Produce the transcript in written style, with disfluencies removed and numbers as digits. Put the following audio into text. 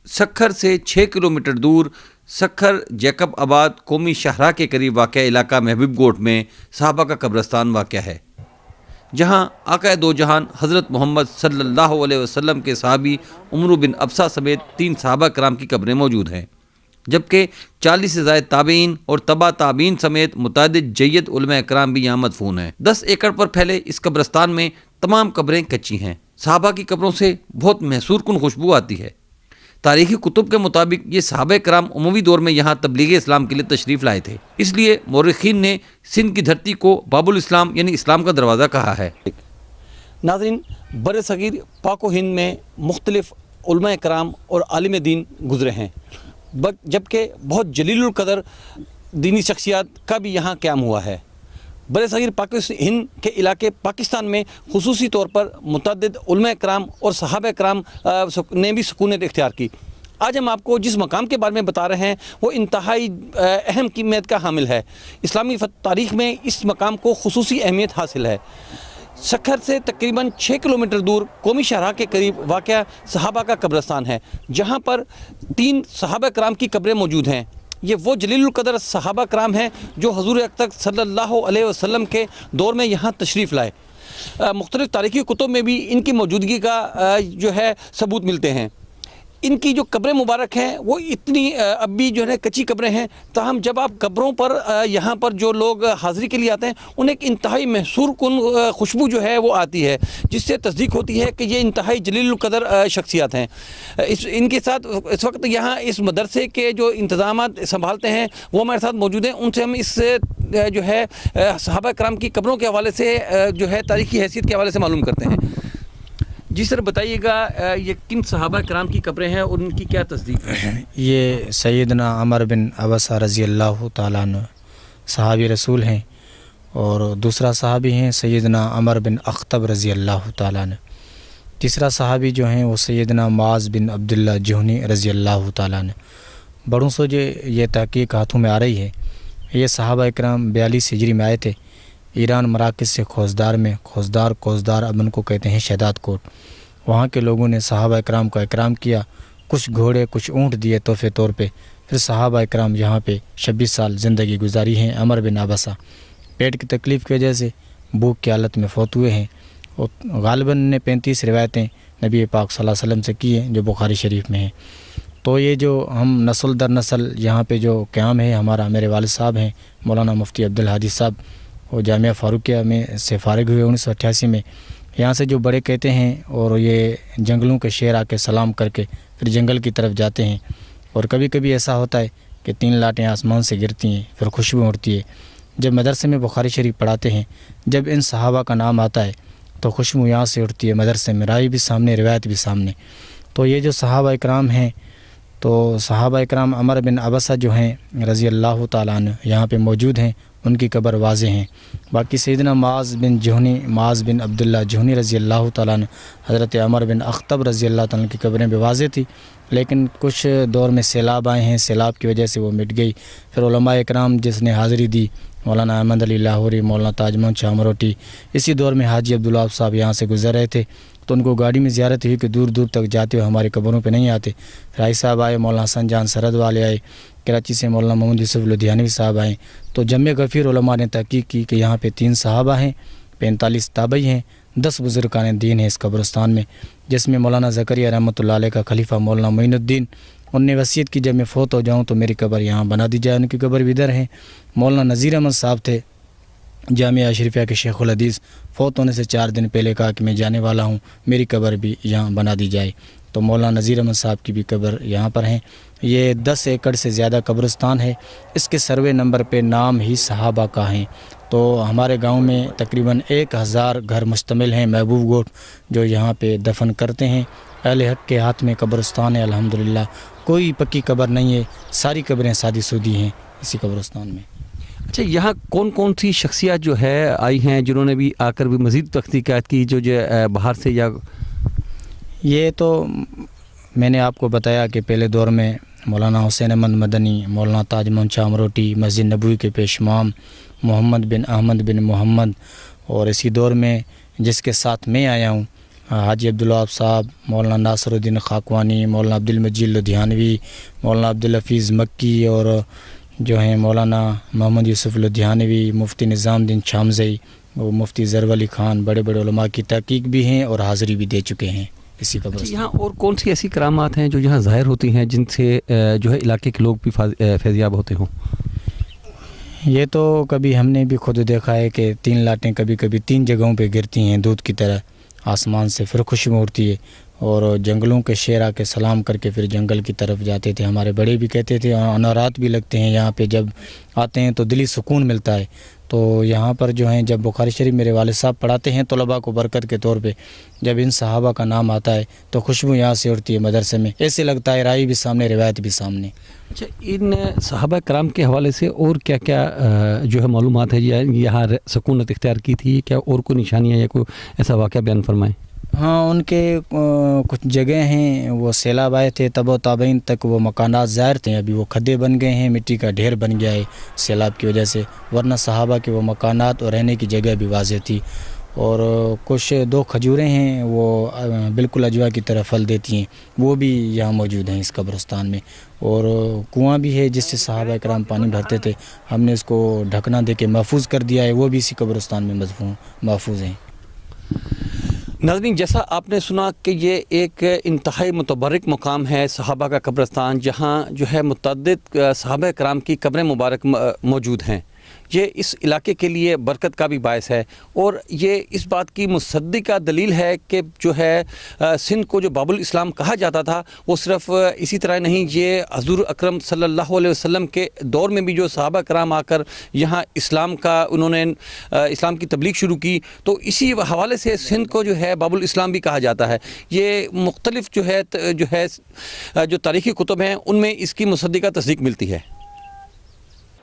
سکھر سے 6 کلومیٹر دور سکھر جیکب آباد قومی شاہراہ کے قریب واقع علاقہ محبوب گوٹ میں صحابہ کا قبرستان واقع ہے، جہاں آقا دو جہان حضرت محمد صلی اللہ علیہ وسلم کے صحابی عمرو بن ابسہ سمیت 3 صحابہ کرام کی قبریں موجود ہیں، جبکہ 40 سے زائد تابعین اور تبع تابعین سمیت متعدد جید علماء کرام بھی یہاں مدفون ہیں۔ 10 ایکڑ پر پھیلے اس قبرستان میں تمام قبریں کچی ہیں۔ صحابہ کی قبروں سے بہت محصور کن خوشبو آتی ہے۔ تاریخی کتب کے مطابق یہ صحابہ کرام عموی دور میں یہاں تبلیغ اسلام کے لیے تشریف لائے تھے، اس لیے مورخین نے سندھ کی دھرتی کو باب الاسلام یعنی اسلام کا دروازہ کہا ہے۔ ناظرین، بر صغیر پاک و ہند میں مختلف علماء کرام اور عالم دین گزرے ہیں، جبکہ بہت جلیل القدر دینی شخصیات کا بھی یہاں قیام ہوا ہے۔ بر صغیر پاک و ہند کے علاقے پاکستان میں خصوصی طور پر متعدد علماء کرام اور صحابہ کرام نے بھی سکونت اختیار کی۔ آج ہم آپ کو جس مقام کے بارے میں بتا رہے ہیں وہ انتہائی اہم قیمت کا حامل ہے۔ اسلامی تاریخ میں اس مقام کو خصوصی اہمیت حاصل ہے۔ سکھر سے تقریباً 6 کلومیٹر دور قومی شاہراہ کے قریب واقع صحابہ کا قبرستان ہے، جہاں پر 3 صحابہ کرام کی قبریں موجود ہیں۔ یہ وہ جلیل القدر صحابہ کرام ہیں جو حضور اقدس صلی اللہ علیہ وسلم کے دور میں یہاں تشریف لائے۔ مختلف تاریخی کتب میں بھی ان کی موجودگی کا جو ہے ثبوت ملتے ہیں۔ ان کی جو قبریں مبارک ہیں وہ اتنی اب بھی جو ہے کچی قبریں ہیں، تاہم جب آپ قبروں پر یہاں پر جو لوگ حاضری کے لیے آتے ہیں انہیں ایک انتہائی محصور کن خوشبو جو ہے وہ آتی ہے، جس سے تصدیق ہوتی ہے کہ یہ انتہائی جلیل القدر شخصیات ہیں۔ ان کے ساتھ اس وقت یہاں اس مدرسے کے جو انتظامات سنبھالتے ہیں وہ ہمارے ساتھ موجود ہیں، ان سے ہم اس جو ہے صحابہ کرام کی قبروں کے حوالے سے جو ہے تاریخی حیثیت کے حوالے سے معلوم کرتے ہیں۔ جی سر، بتائیے گا یہ کن صحابہ کرام کی قبریں ہیں اور ان کی کیا تصدیق ہے؟ یہ سیدنا عمر بن ابسہ رضی اللہ تعالیٰ عنہ صحابی رسول ہیں، اور دوسرا صحابی ہیں سیدنا عمر بن اخطب رضی اللہ تعالیٰ عنہ۔ تیسرا صحابی جو ہیں وہ سیدنا معاذ بن عبداللہ جہنی رضی اللہ تعالیٰ عنہ۔ بڑوں سے جو یہ تحقیق ہاتھوں میں آ رہی ہے، یہ صحابہ اکرام 42 ہجری میں آئے تھے ایران مراکز سے کوزدار اب ان کو کہتے ہیں شہداد کوٹ۔ وہاں کے لوگوں نے صحابہ اکرام کا اکرام کیا، کچھ گھوڑے کچھ اونٹ دیے تحفے طور پہ۔ پھر صحابہ اکرام یہاں پہ 26 سال زندگی گزاری ہیں۔ عمر بن ابسہ پیٹ کی تکلیف کی وجہ سے بھوک کی حالت میں فوت ہوئے ہیں، اور غالباً نے 35 روایتیں نبی پاک صلی اللہ علیہ وسلم سے کی ہیں جو بخاری شریف میں ہیں۔ تو یہ جو ہم نسل در نسل یہاں پہ جو قیام ہے ہمارا، میرے والد صاحب ہیں مولانا مفتی عبدالہادی صاحب، وہ جامعہ فاروقیہ میں سے فارغ ہوئے 1988 میں۔ یہاں سے جو بڑے کہتے ہیں، اور یہ جنگلوں کے شعر آ کے سلام کر کے پھر جنگل کی طرف جاتے ہیں، اور کبھی کبھی ایسا ہوتا ہے کہ 3 لاٹیں آسمان سے گرتی ہیں، پھر خوشبو اڑتی ہے۔ جب مدرسے میں بخاری شریف پڑھاتے ہیں، جب ان صحابہ کا نام آتا ہے تو خوشبو یہاں سے اڑتی ہے، مدرسے میں راوی بھی سامنے، روایت بھی سامنے۔ تو یہ جو صحابہ اکرام ہیں، تو صحابہ اکرام عمر بن ابسہ جو ہیں رضی اللہ تعالیٰ عنہ یہاں پہ موجود ہیں، ان کی قبر واضح ہیں۔ باقی سیدنا معاذ بن عبداللہ جہنی رضی اللہ تعالیٰ عنہ، حضرت عمر بن اخطب رضی اللہ تعالیٰ عنہ کی قبریں بھی واضح تھی، لیکن کچھ دور میں سیلاب آئے ہیں، سیلاب کی وجہ سے وہ مٹ گئی۔ پھر علماء اکرام جس نے حاضری دی، مولانا احمد علی لاہوری، مولانا تاج محمد شاہ مروٹی، اسی دور میں حاجی عبداللہ صاحب یہاں سے گزر رہے تھے، تو ان کو گاڑی میں زیارت ہوئی کہ دور دور تک جاتے ہوئے ہماری قبروں پہ نہیں آتے۔ رائی صاحب آئے، مولانا حسن جان سرحد والے آئے، کراچی سے مولانا محمد یوسف لدھیانوی صاحب آئے، تو جمع غفیر علماء نے تحقیق کی کہ یہاں پہ 3 صحابہ ہیں، 45 تابعی ہیں، 10 بزرگان دین ہیں اس قبرستان میں، جس میں مولانا زکریا رحمۃ اللہ علیہ کا خلیفہ مولانا معین الدین، ان نے وصیت کی جب میں فوت ہو جاؤں تو میری قبر یہاں بنا دی جائے، ان کی قبر بھی ادھر ہیں۔ مولانا نذیر احمد صاحب تھے جامعہ اشرفیہ کے شیخ الحدیث، فوت ہونے سے 4 دن پہلے کہا کہ میں جانے والا ہوں، میری قبر بھی یہاں بنا دی جائے، تو مولانا نذیر احمد صاحب کی بھی قبر یہاں پر ہیں۔ یہ 10 ایکڑ سے زیادہ قبرستان ہے، اس کے سروے نمبر پہ نام ہی صحابہ کا ہیں۔ تو ہمارے گاؤں میں تقریباً 1000 گھر مشتمل ہیں محبوب گوٹ، جو یہاں پہ دفن کرتے ہیں۔ اہل حق کے ہاتھ میں قبرستان ہے الحمدللہ، کوئی پکی قبر نہیں ہے، ساری قبریں سادی سودی ہیں اسی قبرستان میں۔ اچھا، یہاں کون کون سی شخصیات جو ہے آئی ہیں جنہوں نے بھی آ کر بھی مزید تحقیقات کی جو باہر سے؟ یا یہ تو میں نے آپ کو بتایا کہ پہلے دور میں مولانا حسین احمد مدنی، مولانا تاج محمد شاہ مروٹی، مسجد نبوی کے پیشمام محمد بن احمد بن محمد، اور اسی دور میں جس کے ساتھ میں آیا ہوں حاجی عبدالوہاب صاحب، مولانا ناصرالدین خاکوانی، مولانا عبدالمجید لدھیانوی، مولانا عبدالحفیظ مکی، اور جو ہیں مولانا محمد یوسف لدھیانوی، مفتی نظام الدین شامزئی، وہ مفتی ظفر علی خان، بڑے بڑے علماء کی تحقیق بھی ہیں اور حاضری بھی دے چکے ہیں اسی قبرستان۔ یہاں اور کون سی ایسی کرامات ہیں جو یہاں ظاہر ہوتی ہیں جن سے جو ہے علاقے کے لوگ بھی فیضیاب ہوتے ہوں؟ یہ تو کبھی ہم نے بھی خود دیکھا ہے کہ 3 لاٹیں کبھی کبھی 3 جگہوں پہ گرتی ہیں دودھ کی طرح آسمان سے، پھر خوشبو اڑتی ہے، اور جنگلوں کے شیر آ کے سلام کر کے پھر جنگل کی طرف جاتے تھے۔ ہمارے بڑے بھی کہتے تھے، انوارات بھی لگتے ہیں یہاں پہ، جب آتے ہیں تو دلی سکون ملتا ہے۔ تو یہاں پر جو ہیں جب بخاری شریف میرے والد صاحب پڑھاتے ہیں طلباء کو برکت کے طور پہ، جب ان صحابہ کا نام آتا ہے تو خوشبو یہاں سے اڑتی ہے مدرسے میں، ایسے لگتا ہے رائی بھی سامنے، روایت بھی سامنے۔ اچھا، ان صحابہ کرام کے حوالے سے اور کیا کیا جو ہے معلومات ہے یہاں سکونت اختیار کی تھی؟ کیا اور کوئی نشانیاں یا کوئی ایسا واقعہ بیان فرمائیں؟ ہاں، ان کے کچھ جگہ ہیں، وہ سیلاب آئے تھے تب و تابعین تک وہ مکانات ظاہر تھے، ابھی وہ کھدے بن گئے ہیں، مٹی کا ڈھیر بن گیا ہے سیلاب کی وجہ سے، ورنہ صحابہ کے وہ مکانات اور رہنے کی جگہ بھی واضح تھی۔ اور کچھ 2 کھجوریں ہیں وہ بالکل اجوا کی طرح پھل دیتی ہیں، وہ بھی یہاں موجود ہیں اس قبرستان میں، اور کنواں بھی ہے جس سے صحابہ کرام پانی بھرتے تھے، ہم نے اس کو ڈھکنا دے کے محفوظ کر دیا ہے، وہ بھی اسی قبرستان میں محفوظ ہیں۔ ناظرین، جیسا آپ نے سنا کہ یہ ایک انتہائی متبرک مقام ہے صحابہ کا قبرستان، جہاں جو ہے متعدد صحابہ کرام کی قبریں مبارک موجود ہیں۔ یہ اس علاقے کے لیے برکت کا بھی باعث ہے، اور یہ اس بات کی مصدقہ دلیل ہے کہ جو ہے سندھ کو جو باب الاسلام کہا جاتا تھا، وہ صرف اسی طرح نہیں، یہ حضور اکرم صلی اللہ علیہ وسلم کے دور میں بھی جو صحابہ کرام آ کر یہاں انہوں نے اسلام کی تبلیغ شروع کی، تو اسی حوالے سے سندھ کو جو ہے باب الاسلام بھی کہا جاتا ہے۔ یہ مختلف جو تاریخی کتب ہیں ان میں اس کی مصدقہ تصدیق ملتی ہے۔